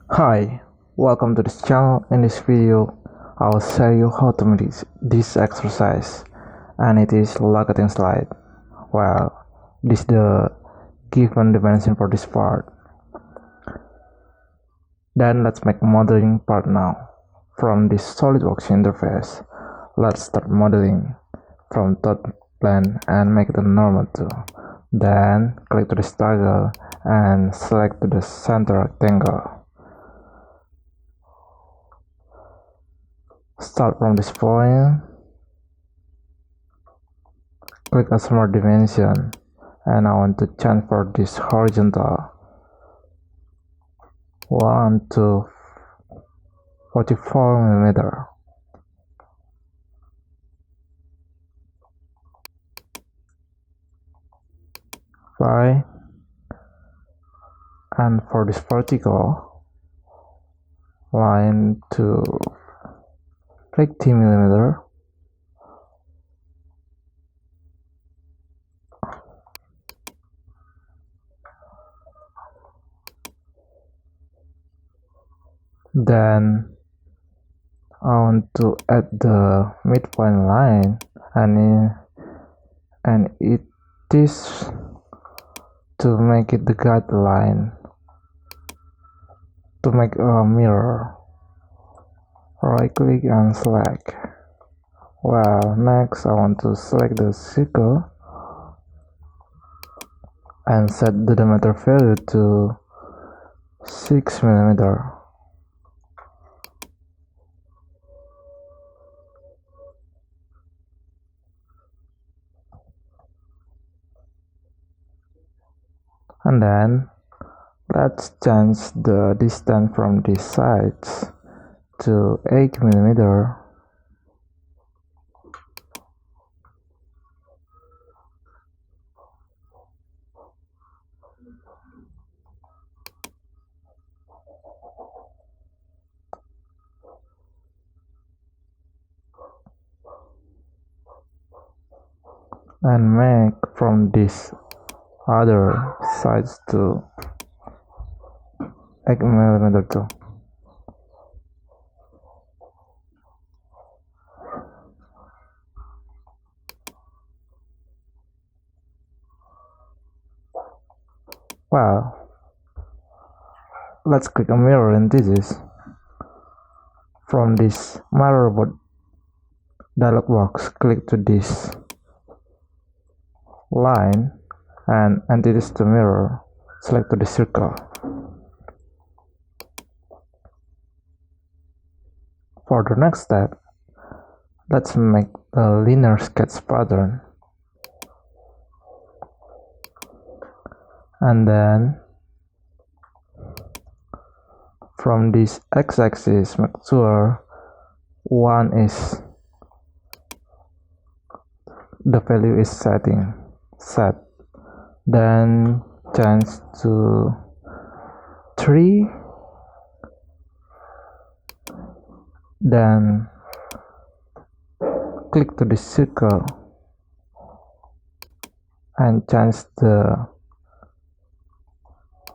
Hi, welcome to this channel. In this video, I will show you how to make this exercise, and it is locating slide. Well, this is the given dimension for this part. Then let's make modeling part now. From this Solidworks interface, let's start modeling from top plane and make it a normal too. Then click to the toggle and select to the center rectangle. Start from this point, click a smart dimension, and I want to change for this horizontal 1 to 44 millimeter. Right, and for this vertical line to 50 millimeter. Then I want to add the midpoint line, and it is to make it the guideline to make a mirror. Right click and select. Well, next I want to select the circle and set the diameter value to 6 millimeter. And then let's change the distance from these sides to 8 millimeter. And make from this other sides to 8 millimeter too. Well, let's click a mirror and this is from this mirror board dialog box. Click to this line and entities to mirror. Select to the circle. For the next step, let's make a linear sketch pattern, and then from this x-axis make sure 1 is the value is set, then change to 3, then click to the circle and change the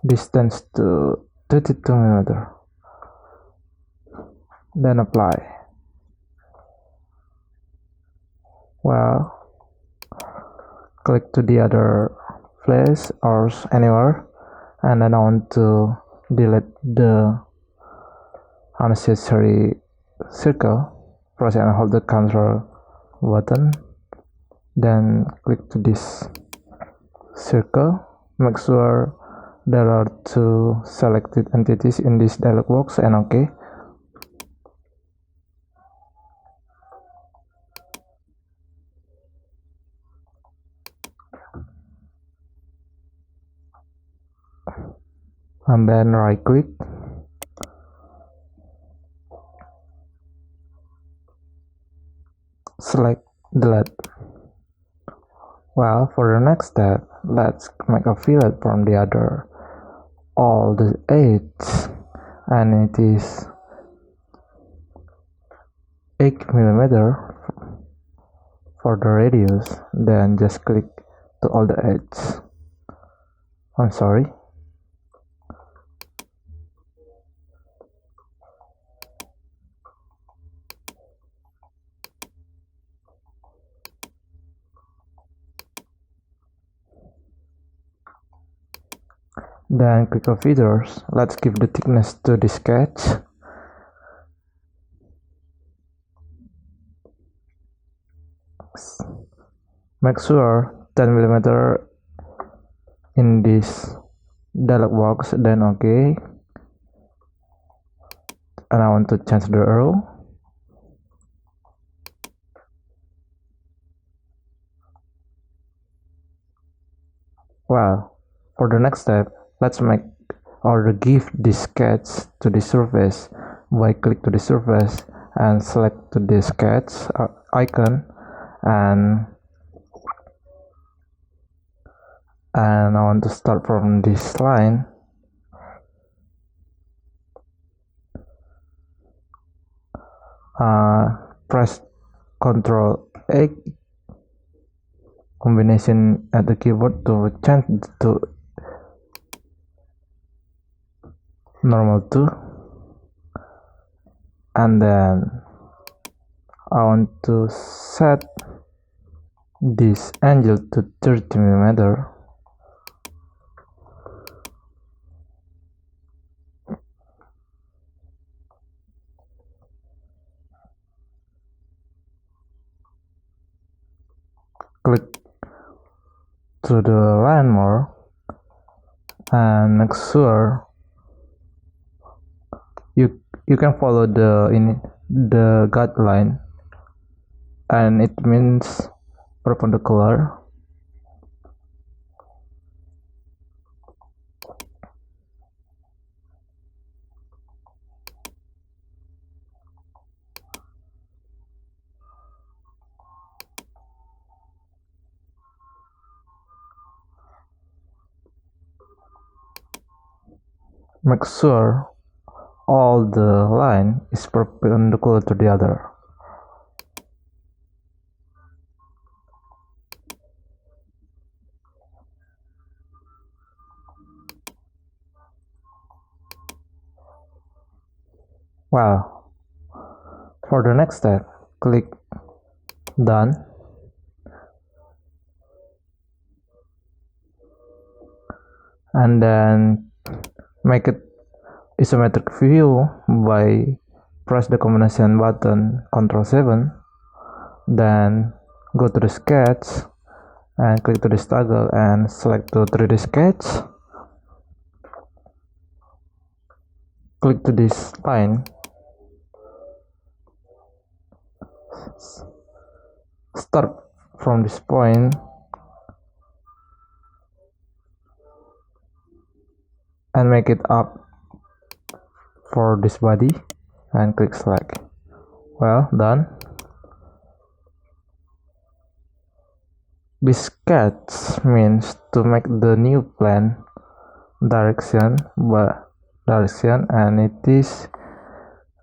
distance to 32 millimeter, then apply. Well, click to the other place or anywhere, and then I want to delete the unnecessary circle. Press and hold the control button, then click to this circle. Make sure there are 2 selected entities in this dialog box, and OK. And then right click, select delete. Well, for the next step, let's make a fillet from the other all the edges, and it is 8 millimeter for the radius. Then just click to all the edges. I'm sorry. Then click on feathers. Let's give the thickness to the sketch. Make sure 10mm in this dialog box, then OK. And I want to change the arrow. Well, for the next step, let's make or give this sketch to the surface by click to the surface and select to the sketch icon, and I want to start from this line. Press Ctrl A combination at the keyboard to change to normal 2, and then I want to set this angle to 30mm. Click to the line more and make sure you can follow the guideline, and it means perpendicular. Make sure all the line is perpendicular to the other. Well, for the next step, click Done, and then make it isometric view by press the combination button Ctrl 7, then go to the sketch and click to this toggle and select to 3D sketch. Click to this line, start from this point and make it up for this body and click select. Well, done. This sketch means to make the new plane direction, and it is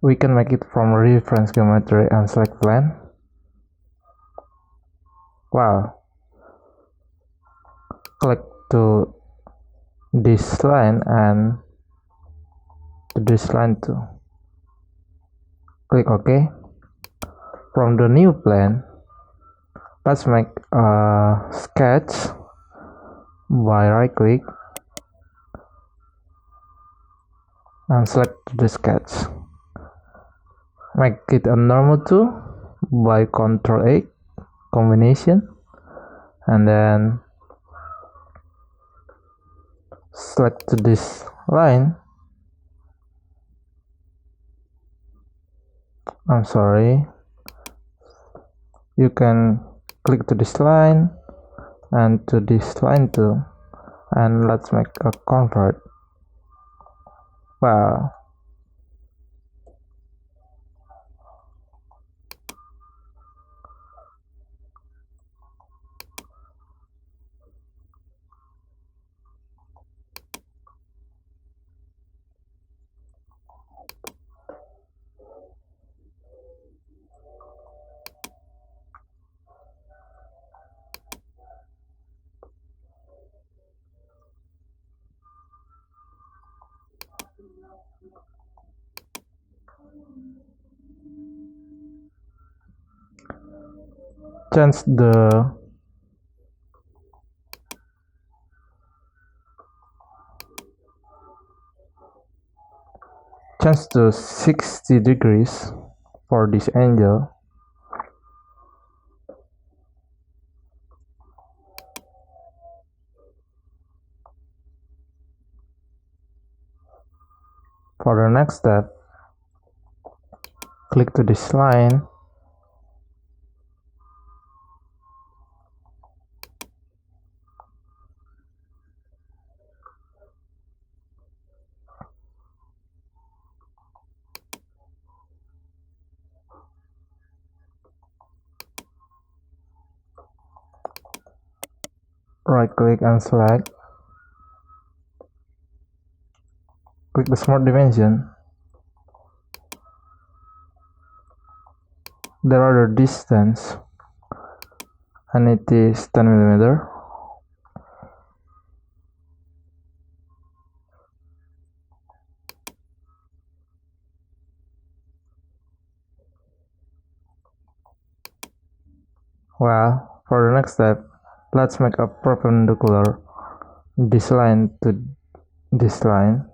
we can make it from reference geometry and select plane. Well, click to this line and to this line too. Click OK. From the new plane, let's make a sketch by right click and select the sketch. Make it a normal 2 by Ctrl A combination, and then select this line. I'm sorry, you can click to this line and to this line too, and let's make a convert. Wow. Change change to 60 degrees for this angle. For the next step, click to this line right click and select, click the smart dimension. There are the distance and it is 10 millimeter. Well, for the next step, let's make a perpendicular this line to this line.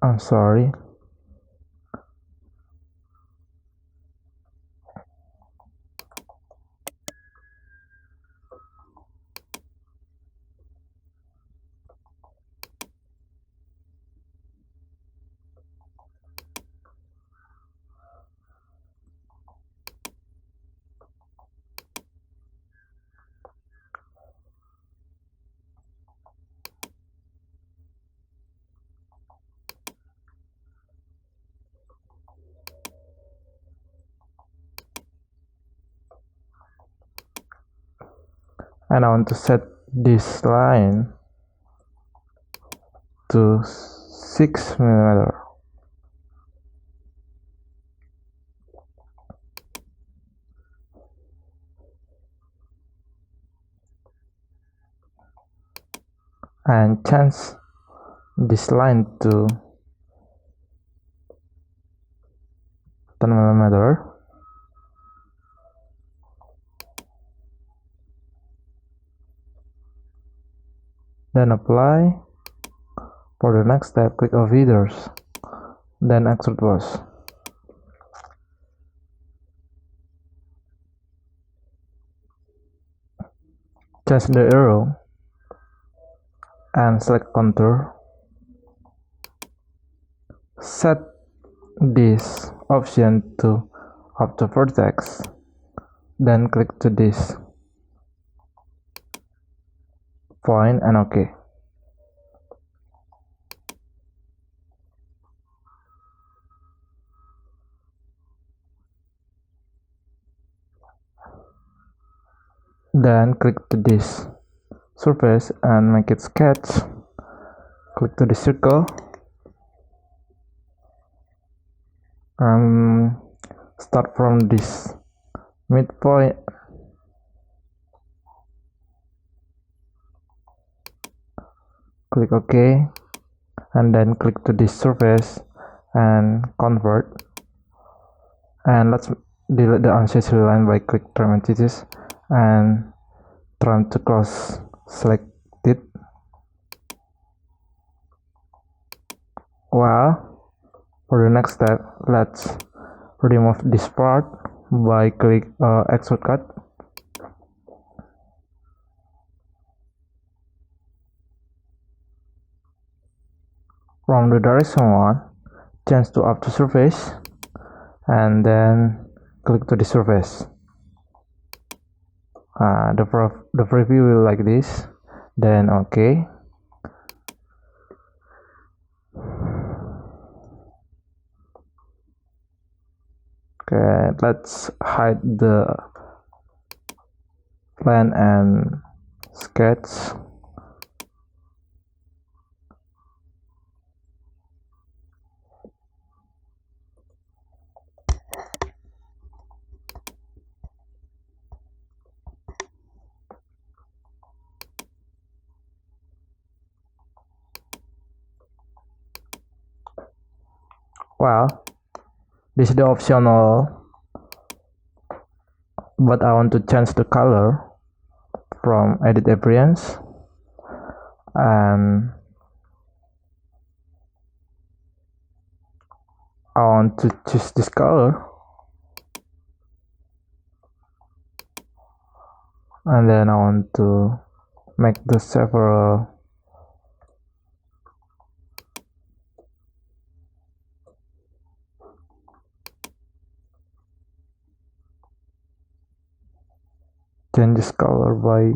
I'm sorry. And I want to set this line to 6 millimeter. And change this line to 10 millimeter. Then apply. For the next step, click on feathers, then extrude boss. Change the arrow and select contour. Set this option to up to vertex, then click to this point and OK. Then click to this surface and make it sketch. Click to the circle and start from this midpoint. Click OK and then click to this surface and convert. And let's delete the unshaded line by click trim entities and trim to cross select it. Well, for the next step, let's remove this part by click extrude cut. From the direction one, change to up to surface and then click to the surface. The preview will like this, then OK. Okay, let's hide the plan and sketch. Well, this is the optional, but I want to change the color from edit appearance. and I want to choose this color, and then I want to make the several changes color by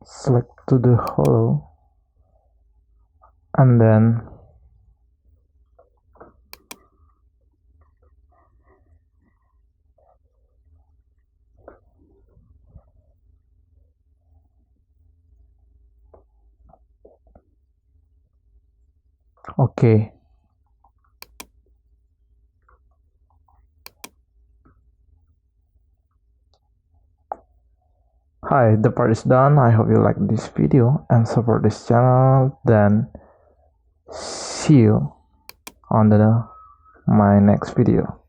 select to the hollow, and then okay. Hi, the part is done. I hope you like this video and support this channel. Then see you on my next video.